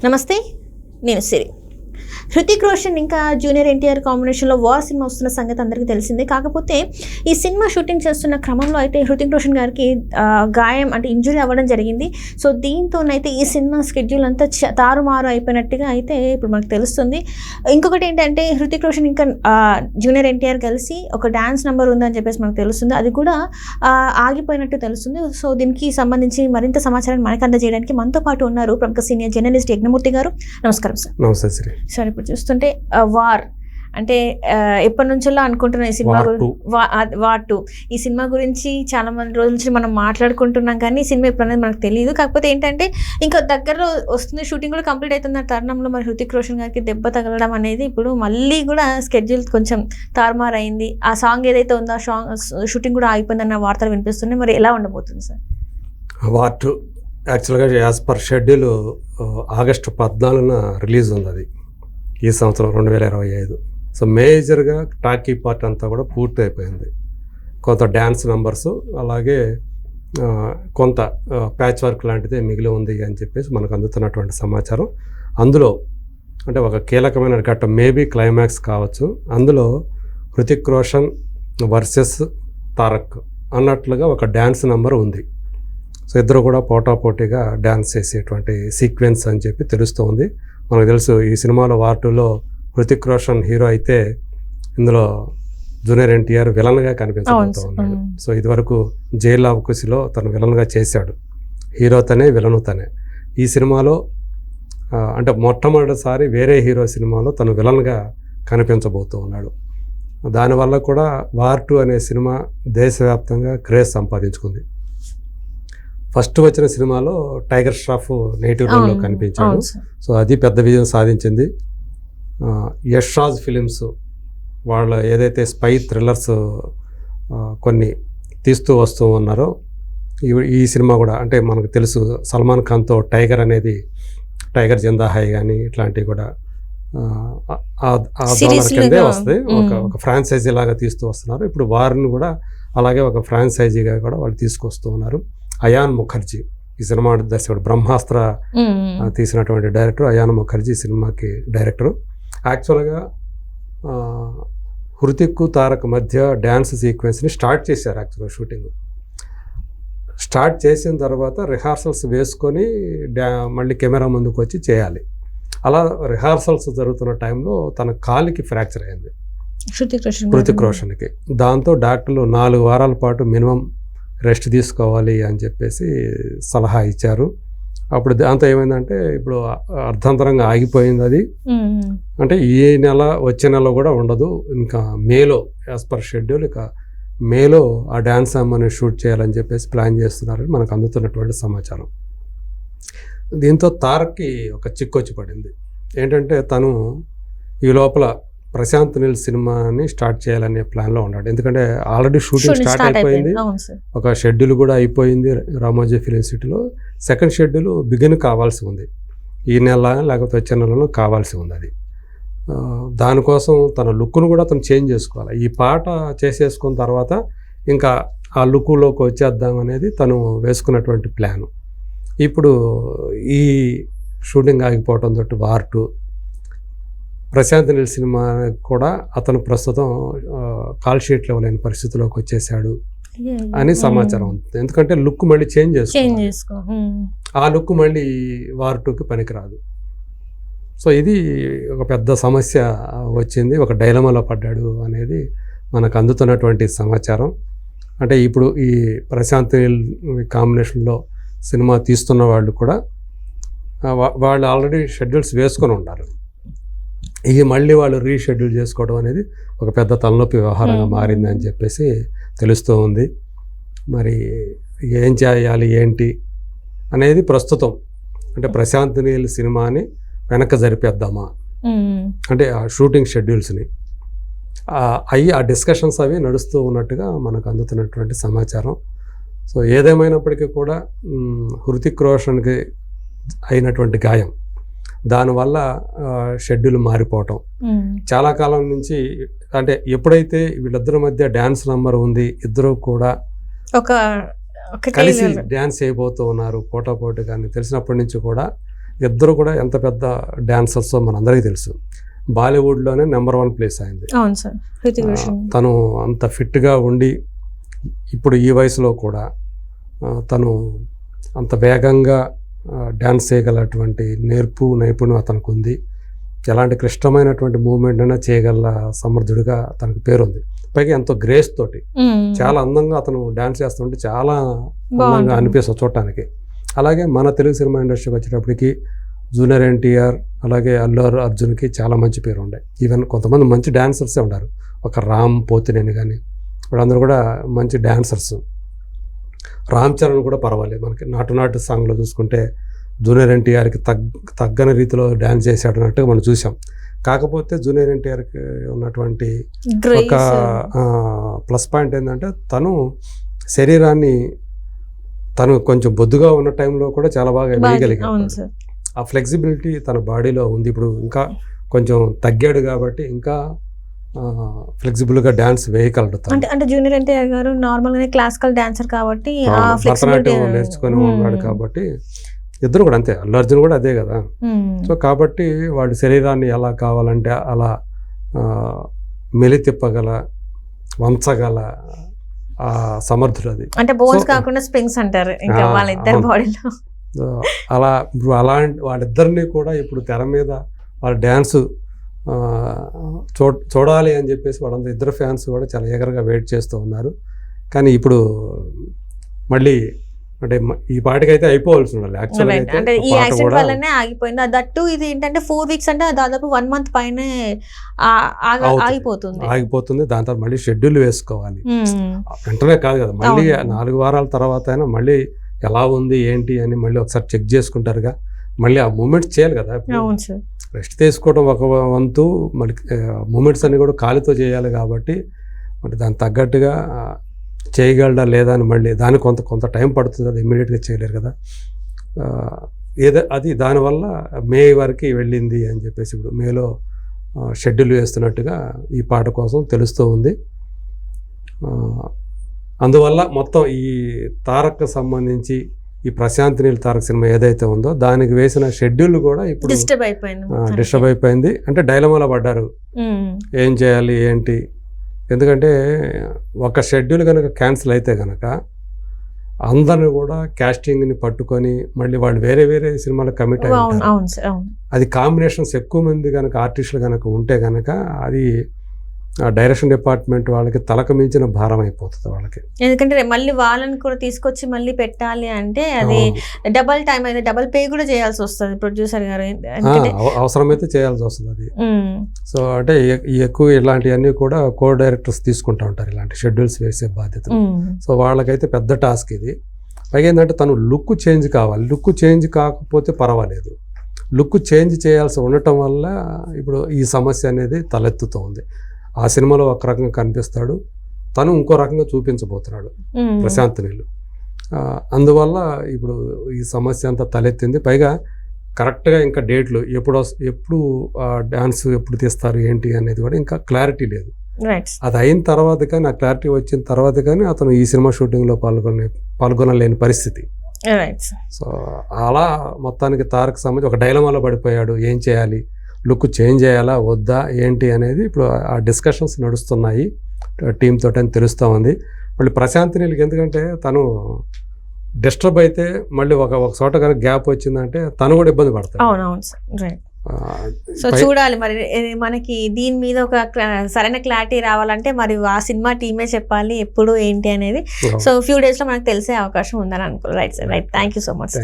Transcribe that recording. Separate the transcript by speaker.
Speaker 1: నమస్తే, నేను సిరి. హృతిక్ రోషన్ ఇంకా జూనియర్ ఎన్టీఆర్ కాంబినేషన్లో వార్ సినిమా వస్తున్న సంగతి అందరికీ తెలిసిందే. కాకపోతే ఈ సినిమా షూటింగ్ చేస్తున్న క్రమంలో అయితే హృతిక్ రోషన్ గారికి గాయం అంటే ఇంజురీ అవ్వడం జరిగింది. సో దీంతోనైతే ఈ సినిమా స్కెడ్యూల్ అంతా తారుమారు అయిపోయినట్టుగా అయితే ఇప్పుడు మనకు తెలుస్తుంది. ఇంకొకటి ఏంటంటే హృతిక్ రోషన్ ఇంకా జూనియర్ ఎన్టీఆర్ కలిసి ఒక డ్యాన్స్ నెంబర్ ఉందని చెప్పేసి మనకు తెలుస్తుంది. అది కూడా ఆగిపోయినట్టు తెలుస్తుంది. సో దీనికి సంబంధించి మరింత సమాచారాన్ని మనకు అందజేయడానికి మనతో పాటు ఉన్నారు ప్రముఖ సీనియర్ జర్నలిస్ట్ యజ్ఞమూర్తి గారు. నమస్కారం సార్.
Speaker 2: నమస్తే శ్రీ.
Speaker 1: సార్, ఇప్పుడు చూస్తుంటే వార్ అంటే ఎప్పటి నుంచో అనుకుంటున్నాం ఈ సినిమా వార్ 2 ఈ సినిమా గురించి చాలా మంది రోజుల నుంచి మనం మాట్లాడుకుంటున్నాం, కానీ ఈ సినిమా ఎప్పుడు అనేది మనకు తెలియదు. కాకపోతే ఏంటంటే ఇంకా దగ్గరలో వస్తుంది, షూటింగ్ కూడా కంప్లీట్ అవుతున్న తరుణంలో మరి హృతిక్ రోషన్ గారికి దెబ్బ తగలడం అనేది ఇప్పుడు మళ్ళీ కూడా స్కెడ్యూల్ కొంచెం తారుమారు అయింది. ఆ సాంగ్ ఏదైతే ఉందో ఆ సాంగ్ షూటింగ్ కూడా ఆగిపోయిందన్న వార్తలు వినిపిస్తున్నాయి. మరి ఎలా ఉండబోతుంది సార్?
Speaker 2: వార్ 2 యాక్చువల్గా యాజ్ పర్ షెడ్యూల్ ఆగస్టు 14న రిలీజ్ ఉంది. అది ఈ సంవత్సరం 2025. సో మేజర్గా టాకీ పార్ట్ అంతా కూడా పూర్తి అయిపోయింది. కొంత డ్యాన్స్ నెంబర్స్ అలాగే కొంత ప్యాచ్ వర్క్ లాంటిదే మిగిలి ఉంది అని చెప్పేసి మనకు అందుతున్నటువంటి సమాచారం. అందులో అంటే ఒక కీలకమైన ఘట్టం, మేబీ క్లైమాక్స్ కావచ్చు, అందులో హృతిక్ రోషన్ వర్సెస్ తారక్ అన్నట్లుగా ఒక డ్యాన్స్ నెంబర్ ఉంది. సో ఇద్దరు కూడా పోటాపోటీగా డ్యాన్స్ చేసేటువంటి సీక్వెన్స్ అని చెప్పి తెలుస్తూ ఉంది. మనకు తెలుసు ఈ సినిమాలో వార్ 2లో హృతిక్ రోషన్ హీరో అయితే ఇందులో జూనియర్ ఎన్టీఆర్ విలన్గా కనిపించబోతూ ఉన్నాడు. సో ఇదివరకు జైల్ ఆఫ్ కుషిలో తను విలన్గా చేశాడు. హీరో తనే, విలను తనే. ఈ సినిమాలో అంటే మొట్టమొదటిసారి వేరే హీరో సినిమాలో తను విలన్గా కనిపించబోతూ ఉన్నాడు. దానివల్ల కూడా వార్ 2 అనే సినిమా దేశవ్యాప్తంగా క్రేజ్ సంపాదించుకుంది. ఫస్ట్ వచ్చిన సినిమాలో టైగర్ ష్రాఫ్ నెగిటివ్ రోల్లో కనిపించాడు. సో అది పెద్ద విజయం సాధించింది. యష్ రాజ్ ఫిలిమ్స్ వాళ్ళ ఏదైతే స్పై థ్రిల్లర్స్ కొన్ని తీస్తూ వస్తూ ఉన్నారో ఈ సినిమా కూడా, అంటే మనకు తెలుసు సల్మాన్ ఖాన్తో టైగర్ అనేది, టైగర్ జిందా హై కానీ ఇట్లాంటివి కూడా కిందే వస్తాయి. ఒక ఫ్రాంచైజీ లాగా తీస్తూ వస్తున్నారు. ఇప్పుడు వారిని కూడా అలాగే ఒక ఫ్రాంచైజీగా కూడా వాళ్ళు తీసుకొస్తూ ఉన్నారు. అయాన్ ముఖర్జీ ఈ సినిమా దర్శకుడు, బ్రహ్మాస్త్ర తీసినటువంటి డైరెక్టర్ అయాన్ ముఖర్జీ సినిమాకి డైరెక్టరు. యాక్చువల్గా హృతిక్ తారక్ మధ్య డ్యాన్స్ సీక్వెన్స్ని స్టార్ట్ చేశారు. యాక్చువల్గా షూటింగ్ స్టార్ట్ చేసిన తర్వాత రిహార్సల్స్ వేసుకొని మళ్ళీ కెమెరా ముందుకు వచ్చి చేయాలి. అలా రిహార్సల్స్ జరుగుతున్న టైంలో తన కాలికి ఫ్రాక్చర్ అయింది హృతిక్ రోషన్కి. దాంతో డాక్టర్లు 4 వారాల పాటు మినిమం రెస్ట్ తీసుకోవాలి అని చెప్పేసి సలహా ఇచ్చారు. అప్పుడు దాంతో ఏమైందంటే ఇప్పుడు అర్ధాంతరంగా ఆగిపోయింది అది. అంటే ఈ నెల వచ్చే నెల కూడా ఉండదు, ఇంకా మేలో యాజ్ పర్ షెడ్యూల్ ఇక మేలో ఆ డ్యాన్స్ అమ్మని షూట్ చేయాలని చెప్పేసి ప్లాన్ చేస్తున్నారని మనకు అందుతున్నటువంటి సమాచారం. దీంతో తారక్కి ఒక చిక్కొచ్చి పడింది. ఏంటంటే తను ఈ లోపల ప్రశాంత్ నీల్ సినిమాని స్టార్ట్ చేయాలనే ప్లాన్లో ఉన్నాడు. ఎందుకంటే ఆల్రెడీ షూటింగ్ స్టార్ట్ అయిపోయింది, ఒక షెడ్యూల్ కూడా అయిపోయింది రామోజీ ఫిలిం సిటీలో. సెకండ్ షెడ్యూల్ బిగిన్ కావాల్సి ఉంది, ఈ నెల లేకపోతే వచ్చే నెలలో కావాల్సి ఉంది. అది దానికోసం తన లుక్ను కూడా తను చేంజ్ చేసుకోవాలి. ఈ పాట చేసేసుకున్న తర్వాత ఇంకా ఆ లుక్లోకి వచ్చేద్దాం అనేది తను వేసుకున్నటువంటి ప్లాను. ఇప్పుడు ఈ షూటింగ్ ఆగిపోవడం తోటి వార్ 2, ప్రశాంత్ నీల్ సినిమా కూడా అతను ప్రస్తుతం కాల్ షీట్ లేని పరిస్థితిలోకి వచ్చేసాడు అని సమాచారం ఉంది. ఎందుకంటే లుక్ మళ్ళీ చేంజ్ చేసుకో, ఆ లుక్ మళ్ళీ వార్ 2కి పనికిరాదు. సో ఇది ఒక పెద్ద సమస్య వచ్చింది, ఒక డైలమాలో పడ్డాడు అనేది మనకు అందుతున్నటువంటి సమాచారం. అంటే ఇప్పుడు ఈ ప్రశాంత్ నీల్ కాంబినేషన్లో సినిమా తీస్తున్న వాళ్ళు కూడా వాళ్ళు ఆల్రెడీ షెడ్యూల్స్ వేసుకొని ఉన్నారు. ఇవి మళ్ళీ వాళ్ళు రీషెడ్యూల్ చేసుకోవడం అనేది ఒక పెద్ద తలనొప్పి వ్యవహారంగా మారింది అని చెప్పేసి తెలుస్తూ ఉంది. మరి ఏం చేయాలి ఏంటి అనేది ప్రస్తుతం అంటే ప్రశాంత్ నీల్ సినిమాని వెనక్కి జరిపేద్దామా అంటే ఆ షూటింగ్ షెడ్యూల్స్ని ఆ డిస్కషన్స్ అవి నడుస్తూ ఉన్నట్టుగా మనకు అందుతున్నటువంటి సమాచారం. సో ఏదేమైనప్పటికీ కూడా హృతిక్ రోషన్కి అయినటువంటి గాయం, దానివల్ల షెడ్యూల్ మారిపోవటం చాలా కాలం నుంచి, అంటే ఎప్పుడైతే వీళ్ళిద్దరి మధ్య డ్యాన్స్ నెంబర్ ఉంది, ఇద్దరు కూడా కలిసి డ్యాన్స్ చేయబోతూ ఉన్నారు పోటాపోటీ కానీ తెలిసినప్పటి నుంచి కూడా ఇద్దరు కూడా ఎంత పెద్ద డాన్సర్సో మనందరికీ తెలుసు. బాలీవుడ్లోనే నెంబర్ 1 ప్లేస్ అయింది.
Speaker 1: అవును సార్, హృతిక్ రోషన్
Speaker 2: తను అంత ఫిట్గా ఉండి ఇప్పుడు ఈ వయసులో కూడా తను అంత వేగంగా డ్యాన్స్ చేయగలటువంటి నేర్పు నైపుణ్యం అతనికి ఉంది. ఎలాంటి క్లిష్టమైనటువంటి మూమెంట్ అయినా చేయగల సమర్థుడిగా తనకు పేరుంది. పైగా ఎంతో గ్రేస్ తోటి చాలా అందంగా అతను డ్యాన్స్ చేస్తుంటే చాలా అందంగా అనిపిస్తుంది చూడటానికి. అలాగే మన తెలుగు సినిమా ఇండస్ట్రీకి వచ్చేటప్పటికి జూనియర్ ఎన్టీఆర్ అలాగే అల్లు అర్జున్కి చాలా మంచి పేరు ఉండే. ఈవెన్ కొంతమంది మంచి డాన్సర్సే ఉన్నారు. ఒక రామ్ పోతినేని కానీ వాళ్ళందరూ కూడా మంచి డాన్సర్స్. రామ్ చరణ్ కూడా పర్వాలేదు. మనకి నాటు సాంగ్లో చూసుకుంటే జూనియర్ ఎన్టీఆర్కి తగ్గని రీతిలో డ్యాన్స్ చేశాడు అన్నట్టుగా మనం చూసాం. కాకపోతే జూనియర్ ఎన్టీఆర్కి ఉన్నటువంటి ఒక ప్లస్ పాయింట్ ఏంటంటే తను శరీరాన్ని తను కొంచెం బొద్దుగా ఉన్న టైంలో కూడా చాలా బాగా వేయగలిగాడు. ఆ ఫ్లెక్సిబిలిటీ తన బాడీలో ఉంది. ఇప్పుడు ఇంకా కొంచెం తగ్గాడు కాబట్టి ఇంకా ఫ్లెక్సిబుల్గా డ్యాన్స్ వేయగలడు.
Speaker 1: అంటే జూనియర్ ఎన్టీఆర్ గారు నార్మల్గానే క్లాసికల్ డాన్సర్ కాబట్టి
Speaker 2: భరతనాట్యం నేర్చుకొని ఉన్నాడు కాబట్టి ఇద్దరు కూడా అంతే. అల్లు అర్జున్ కూడా అదే కదా. సో కాబట్టి వాడి శరీరాన్ని ఎలా కావాలంటే అలా మెలితిప్పగల వంచగల ఆ సమర్థుడు అది.
Speaker 1: అంటే బోన్స్ కాకుండా స్ప్రింగ్స్ అంటారు ఇంకా వాళ్ళిద్దరి బాడీలో.
Speaker 2: అలా ఇప్పుడు అలాంటి వాళ్ళిద్దరినీ కూడా ఇప్పుడు తెర మీద వాళ్ళ డ్యాన్సు చూడాలి అని చెప్పేసి వాళ్ళందరూ ఇద్దరు ఫ్యాన్స్ కూడా చాలా ఎగరగా వెయిట్ చేస్తూ ఉన్నారు. కానీ ఇప్పుడు మళ్ళీ అంటే ఈ పాటకైతే అయిపోవాల్సి ఉండాలి.
Speaker 1: అంటే ఈ యాక్సిడెంట్ వల్లనే ఆగిపోయింది. దట్టు ఇది ఏంటంటే 4 weeks అంటే దాదాపు 1 month పైనే
Speaker 2: ఆగిపోతుంది. దాని తర్వాత మళ్ళీ షెడ్యూల్ వేసుకోవాలి. వెంటనే కాదు కదా, మళ్ళీ 4 వారాల తర్వాత అయినా మళ్ళీ ఎలా ఉంది ఏంటి అని మళ్ళీ ఒకసారి చెక్ చేసుకుంటారుగా. మళ్ళీ ఆ మూమెంట్స్ చేయాలి కదా. రెస్ట్ తీసుకోవడం ఒక వంతు, మళ్ళీ మూమెంట్స్ అన్ని కూడా కాలితో చేయాలి కాబట్టి మరి దానికి తగ్గట్టుగా చేయగలడా లేదా అని మళ్ళీ దానికి కొంత టైం పడుతుంది కదా, ఇమ్మీడియట్గా చేయలేరు కదా. అది దానివల్ల మే వరకు వెళ్ళింది అని చెప్పేసి ఇప్పుడు మేలో షెడ్యూల్ వేస్తున్నట్టుగా ఈ పాట కోసం తెలుస్తూ ఉంది. అందువల్ల మొత్తం ఈ తారక్కి సంబంధించి ఈ ప్రశాంత్ నీల్ తారక్ సినిమా ఏదైతే ఉందో దానికి వేసిన షెడ్యూల్ కూడా ఇప్పుడు డిస్టర్బ్ అయిపోయింది. అంటే డైలమాలో పడ్డారు, ఏం చేయాలి ఏంటి. ఎందుకంటే ఒక షెడ్యూల్ కనుక క్యాన్సిల్ అయితే కనుక అందరిని కూడా క్యాస్టింగ్ని పట్టుకొని మళ్ళీ వాళ్ళు వేరే సినిమాలకు కమిట్ అయి ఉంటారు. అది కాంబినేషన్స్ ఎక్కువ మంది కనుక ఆర్టిస్టులు కనుక ఉంటే కనుక అది డైరెక్షన్ డిపార్ట్మెంట్ వాళ్ళకి తలకు మించిన భారం అయిపోతుంది వాళ్ళకి.
Speaker 1: ఎందుకంటే మళ్ళీ వాళ్ళని కూడా తీసుకొచ్చి మళ్ళీ పెట్టాలి అంటే అది డబల్ టైం అయితే డబల్ పే కూడా చేయాల్సి వస్తుంది ప్రొడ్యూసర్ గారు.
Speaker 2: అవసరమైతే చేయాల్సి వస్తుంది అది. సో అంటే ఎక్కువ ఇలాంటివన్నీ కూడా కో డైరెక్టర్స్ తీసుకుంటూ ఉంటారు ఇలాంటి షెడ్యూల్స్ వేసే బాధ్యతలు. సో వాళ్ళకైతే పెద్ద టాస్క్ ఇది. పైగా ఏంటంటే తను లుక్ చేంజ్ కావాలి. లుక్ చేంజ్ కాకపోతే పర్వాలేదు, లుక్ చేంజ్ చేయాల్సి ఉండటం వల్ల ఇప్పుడు ఈ సమస్య అనేది తలెత్తుతోంది. ఆ సినిమాలో ఒక రకంగా కనిపిస్తాడు, తను ఇంకో రకంగా చూపించబోతున్నాడు ప్రశాంత్ నీల్. అందువల్ల ఇప్పుడు ఈ సమస్య అంతా తలెత్తింది. పైగా కరెక్ట్గా ఇంకా డేట్లు ఎప్పుడు డాన్స్ ఎప్పుడు తీస్తారు ఏంటి అనేది కూడా ఇంకా క్లారిటీ లేదు. అది అయిన తర్వాత కానీ ఆ క్లారిటీ వచ్చిన తర్వాత కానీ అతను ఈ సినిమా షూటింగ్లో పాల్గొనలేని పరిస్థితి. సో అలా మొత్తానికి తారక్ సంబంధించి ఒక డైలమాలో పడిపోయాడు. ఏం చేయాలి, లుక్ చేంజ్ చేయాలా వద్దా ఏంటి అనేది ఇప్పుడు ఆ డిస్కషన్స్ నడుస్తున్నాయి టీమ్ తోటి అని తెలుస్తూ ఉంది. మళ్ళీ ప్రశాంత్ నీల్కి ఎందుకంటే తను డిస్టర్బ్ అయితే మళ్ళీ ఒక చోట కనుక గ్యాప్ వచ్చిందంటే తను కూడా ఇబ్బంది పడతాడు.
Speaker 1: సో చూడాలి మరి మనకి దీని మీద ఒక సరైన క్లారిటీ రావాలంటే మరి ఆ సినిమా టీమే చెప్పాలి ఎప్పుడు ఏంటి అనేది. సో ఫ్యూ డేస్లో మనకు తెలిసే అవకాశం ఉందని అనుకో. Right sir, right. Thank you so much.